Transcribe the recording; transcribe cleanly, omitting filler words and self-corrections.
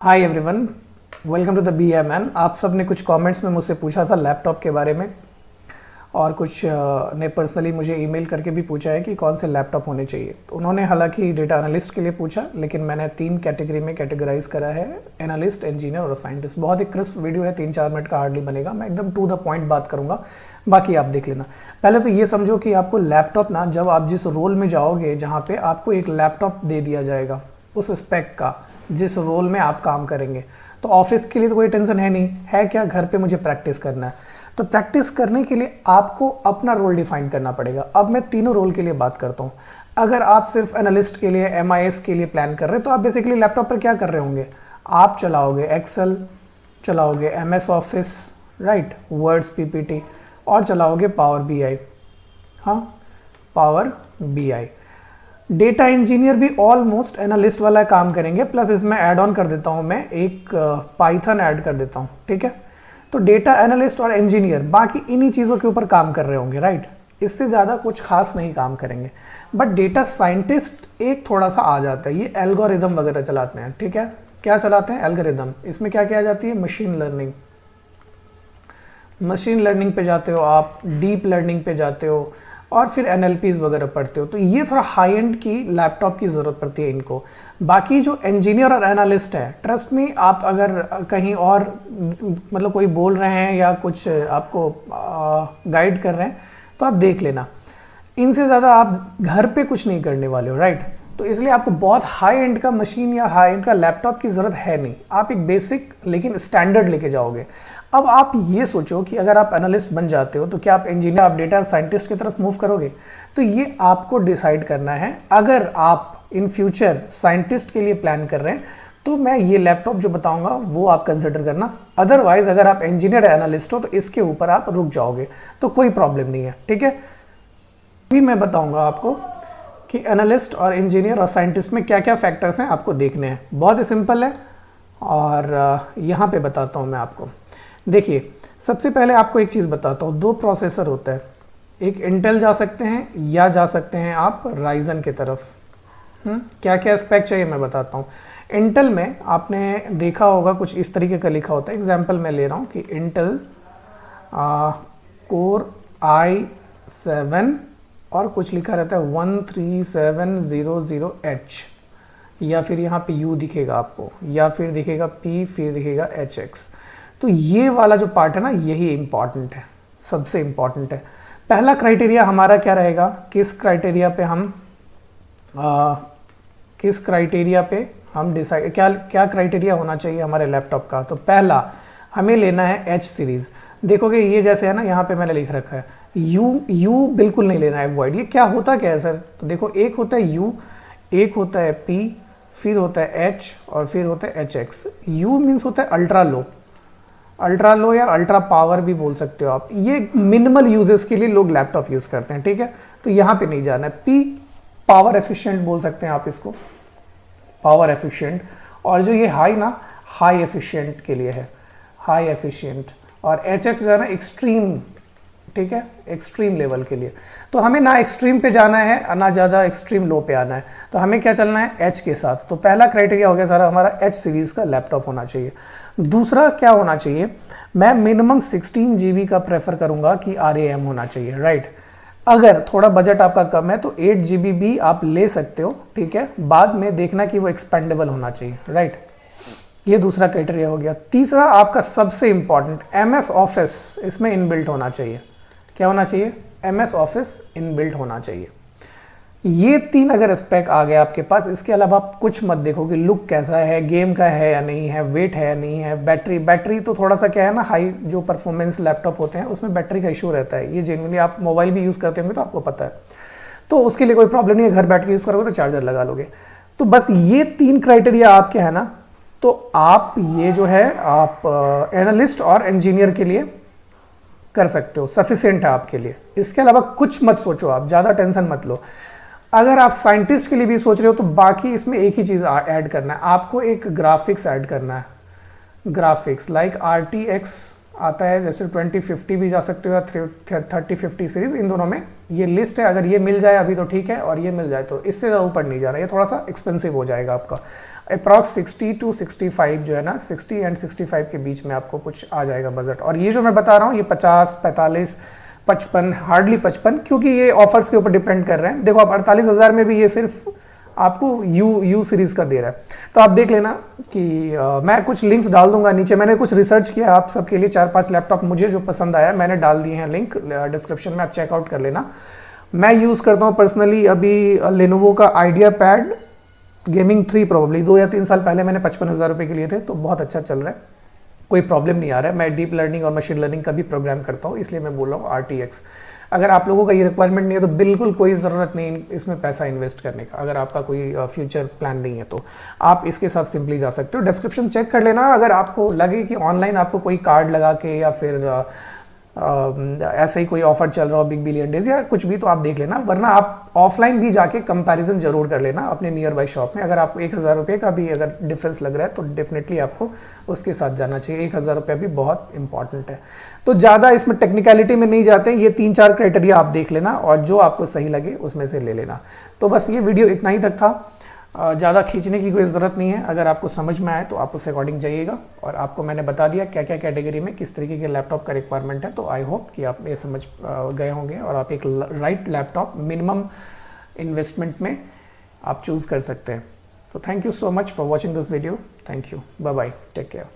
Hi everyone, welcome to the BMN। आप सब ने कुछ कमेंट्स में मुझसे पूछा था लैपटॉप के बारे में, और कुछ ने पर्सनली मुझे ईमेल करके भी पूछा है कि कौन से लैपटॉप होने चाहिए। तो उन्होंने हालांकि डेटा एनालिस्ट के लिए पूछा, लेकिन मैंने 3 कैटेगरी में कैटेगराइज करा है: एनालिस्ट, इंजीनियर और साइंटिस्ट। बहुत ही क्रिस्प वीडियो है, 3-4 मिनट का हार्डली बनेगा। मैं एकदम टू द पॉइंट बात करूँगा, बाकी आप देख लेना। पहले तो ये समझो कि आपको लैपटॉप ना, जब आप जिस रोल में जाओगे जहाँ पे आपको एक लैपटॉप दे दिया जाएगा उस स्पेक का, जिस रोल में आप काम करेंगे, तो ऑफिस के लिए तो कोई टेंशन है नहीं है। क्या घर पे मुझे प्रैक्टिस करना है, तो प्रैक्टिस करने के लिए आपको अपना रोल डिफाइन करना पड़ेगा। अब मैं तीनों रोल के लिए बात करता हूँ। अगर आप सिर्फ एनालिस्ट के लिए, MIS के लिए प्लान कर रहे हैं, तो आप बेसिकली लैपटॉप पर क्या कर रहे होंगे? आप चलाओगे एक्सेल, चलाओगे MS office, right, words, PPT, और चलाओगे पावर BI। हाँ, पावर BI। डेटा इंजीनियर भी ऑलमोस्ट एनालिस्ट वाला काम करेंगे, प्लस इसमें ऐड ऑन कर देता हूँ मैं एक पाइथन ऐड कर देता हूँ, ठीक है। तो डेटा एनालिस्ट और इंजीनियर बाकी इन्हीं चीज़ों के ऊपर काम कर रहे होंगे, राइट। इससे ज़्यादा कुछ खास नहीं काम करेंगे। बट डेटा साइंटिस्ट एक थोड़ा सा आ जाता है, ये एल्गोरिदम वगैरह चलाते हैं, ठीक है। क्या चलाते हैं? एल्गोरिदम। इसमें क्या किया जाती है? Machine learning. मशीन लर्निंग पे जाते हो आप, डीप लर्निंग पे जाते हो, और फिर NLPs वगैरह पढ़ते हो। तो ये थोड़ा हाई एंड की लैपटॉप की ज़रूरत पड़ती है इनको। बाकी जो इंजीनियर और एनालिस्ट है, ट्रस्ट में, आप अगर कहीं और मतलब कोई बोल रहे हैं या कुछ आपको गाइड कर रहे हैं, तो आप देख लेना। इनसे ज़्यादा आप घर पे कुछ नहीं करने वाले हो, राइट। तो इसलिए आपको बहुत हाई एंड का मशीन या हाई एंड का लैपटॉप की ज़रूरत है नहीं। आप एक बेसिक लेकिन स्टैंडर्ड लेके जाओगे। अब आप ये सोचो कि अगर आप एनालिस्ट बन जाते हो, तो क्या आप इंजीनियर, आप डेटा साइंटिस्ट की तरफ मूव करोगे? तो ये आपको डिसाइड करना है। अगर आप इन फ्यूचर साइंटिस्ट के लिए प्लान कर रहे हैं, तो मैं ये लैपटॉप जो बताऊंगा वो आप कंसिडर करना। अदरवाइज अगर आप इंजीनियर या एनालिस्ट हो, तो इसके ऊपर आप रुक जाओगे, तो कोई प्रॉब्लम नहीं है, ठीक है। अभी मैं बताऊंगा आपको कि एनालिस्ट और इंजीनियर और साइंटिस्ट में क्या क्या फैक्टर्स हैं आपको देखने हैं। बहुत ही सिंपल है, और यहाँ पे बताता हूँ मैं आपको। देखिए, सबसे पहले आपको एक चीज़ बताता हूँ। 2 प्रोसेसर होता है, एक इंटेल जा सकते हैं या जा सकते हैं आप राइजन की तरफ। क्या क्या स्पेक चाहिए मैं बताता हूँ। इंटेल में आपने देखा होगा कुछ इस तरीके का लिखा होता है। एग्जाम्पल मैं ले रहा हूँ कि इंटेल कोर i7 और कुछ लिखा रहता है 13700H, या फिर यहाँ पे U दिखेगा आपको, या फिर दिखेगा P, फिर दिखेगा HX। तो ये वाला जो पार्ट है ना, यही इंपॉर्टेंट है, सबसे इंपॉर्टेंट है। पहला क्राइटेरिया हमारा क्या रहेगा? किस क्राइटेरिया पे हम डिसाइड, क्या क्राइटेरिया होना चाहिए हमारे लैपटॉप का? तो पहला हमें लेना है H सीरीज़। देखोगे ये जैसे है ना, यहाँ पे मैंने लिख रखा है U बिल्कुल नहीं लेना है, अवॉइड। ये क्या होता क्या है सर? तो देखो, एक होता है U, एक होता है P, फिर होता है H, और फिर होता है HX। U मीन्स होता है अल्ट्रा लो या अल्ट्रा पावर भी बोल सकते हो आप। ये मिनिमल यूजेस के लिए लोग लैपटॉप यूज़ करते हैं, ठीक है। तो यहाँ पे नहीं जाना है। P पावर एफिशिएंट बोल सकते हैं आप इसको, पावर एफिशिएंट। और जो ये हाई ना, हाई एफिशिएंट के लिए है, हाई एफिशिएंट। और HX जो है ना, एक्सट्रीम, ठीक है, एक्सट्रीम लेवल के लिए। तो हमें ना एक्सट्रीम पे जाना है, ना ज़्यादा एक्सट्रीम लो पे आना है। तो हमें क्या चलना है? H के साथ। तो पहला क्राइटेरिया हो गया सारा हमारा, H सीरीज़ का लैपटॉप होना चाहिए। दूसरा क्या होना चाहिए? मैं मिनिमम 16 GB का प्रेफर करूँगा कि RAM होना चाहिए, राइट। अगर थोड़ा बजट आपका कम है तो 8 GB भी आप ले सकते हो, ठीक है। बाद में देखना कि वो एक्सपेंडेबल होना चाहिए, राइट। ये दूसरा क्राइटेरिया हो गया। तीसरा आपका सबसे इंपॉर्टेंट, MS ऑफिस इसमें इनबिल्ट होना चाहिए। क्या होना चाहिए? MS ऑफिस इनबिल्ट होना चाहिए। ये 3 अगर स्पेक आ गए आपके पास, इसके अलावा आप कुछ मत देखो कि लुक कैसा है, गेम का है या नहीं है, वेट है या नहीं है, बैटरी तो थोड़ा सा क्या है ना, हाई जो परफॉर्मेंस लैपटॉप होते हैं उसमें बैटरी का इशू रहता है। ये जेन्युइनली आप मोबाइल भी यूज़ करते होंगे तो आपको पता है, तो उसके लिए कोई प्रॉब्लम नहीं है। घर बैठ के यूज़ करोगे तो चार्जर लगा लोगे। तो बस ये 3 क्राइटेरिया आपके है ना, तो आप ये जो है आप एनालिस्ट और इंजीनियर के लिए कर सकते हो, सफिशिएंट है आपके लिए। इसके अलावा कुछ मत सोचो, आप ज़्यादा टेंशन मत लो। अगर आप साइंटिस्ट के लिए भी सोच रहे हो, तो बाकी इसमें एक ही चीज़ ऐड करना है आपको, एक ग्राफिक्स ऐड करना है। ग्राफिक्स लाइक RTX आता है, जैसे 2050 भी जा सकते हो या 3050 सीरीज़, इन दोनों में ये लिस्ट है। अगर ये मिल जाए अभी तो ठीक है, और ये मिल जाए तो इससे ज़्यादा ऊपर नहीं जा रहा, ये थोड़ा सा एक्सपेंसिव हो जाएगा आपका। अप्रॉक्स 60 to 65 जो है ना, 60 and 65 के बीच में आपको कुछ आ जाएगा बजट। और ये जो मैं बता रहा हूँ ये 50, 45, 55, हार्डली 55, क्योंकि ये ऑफर्स के ऊपर डिपेंड कर रहे हैं। देखो आप 48,000 में भी ये सिर्फ आपको यू सीरीज़ का दे रहा है। तो आप देख लेना कि मैं कुछ लिंक्स डाल दूंगा नीचे। मैंने कुछ रिसर्च किया आप सबके लिए, 4-5 लैपटॉप मुझे जो पसंद आया मैंने डाल दिए हैं लिंक डिस्क्रिप्शन में, आप चेकआउट कर लेना। मैं यूज़ करता हूँ पर्सनली अभी लेनोवो का आइडिया पैड गेमिंग 3 प्रोबेबली 2 या 3 साल पहले मैंने 55,000 रुपये के लिए थे, तो बहुत अच्छा चल रहा है, कोई प्रॉब्लम नहीं आ रहा है। मैं डीप लर्निंग और मशीन लर्निंग का भी प्रोग्राम करता हूँ, इसलिए मैं बोल रहा हूँ RTX। अगर आप लोगों का ये रिक्वायरमेंट नहीं है तो बिल्कुल कोई ज़रूरत नहीं इसमें पैसा इन्वेस्ट करने का। अगर आपका कोई फ्यूचर प्लान नहीं है तो आप इसके साथ सिंपली जा सकते हो। डिस्क्रिप्शन चेक कर लेना, अगर आपको लगे कि ऑनलाइन आपको कोई कार्ड लगा के या फिर ऐसे ही कोई ऑफर चल रहा हो बिग बिलियन डेज या कुछ भी, तो आप देख लेना। वरना आप ऑफलाइन भी जाके कंपैरिजन जरूर कर लेना अपने नियर बाई शॉप में। अगर आपको 1,000 रुपये का भी अगर डिफरेंस लग रहा है तो डेफिनेटली आपको उसके साथ जाना चाहिए। 1,000 रुपये भी बहुत इंपॉर्टेंट है। तो ज़्यादा इसमें टेक्निकलिटी में नहीं जाते, ये 3-4 क्राइटेरिया आप देख लेना और जो आपको सही लगे उसमें से ले लेना। तो बस ये वीडियो इतना ही तक था, ज़्यादा खींचने की कोई ज़रूरत नहीं है। अगर आपको समझ में आए तो आप उस अकॉर्डिंग जाइएगा। और आपको मैंने बता दिया क्या क्या कैटेगरी में किस तरीके के लैपटॉप का रिक्वायरमेंट है। तो आई होप कि आप ये समझ गए होंगे और आप एक राइट लैपटॉप मिनिमम इन्वेस्टमेंट में आप चूज़ कर सकते हैं। तो thank you so much for watching this video. Thank you, bye bye, take care.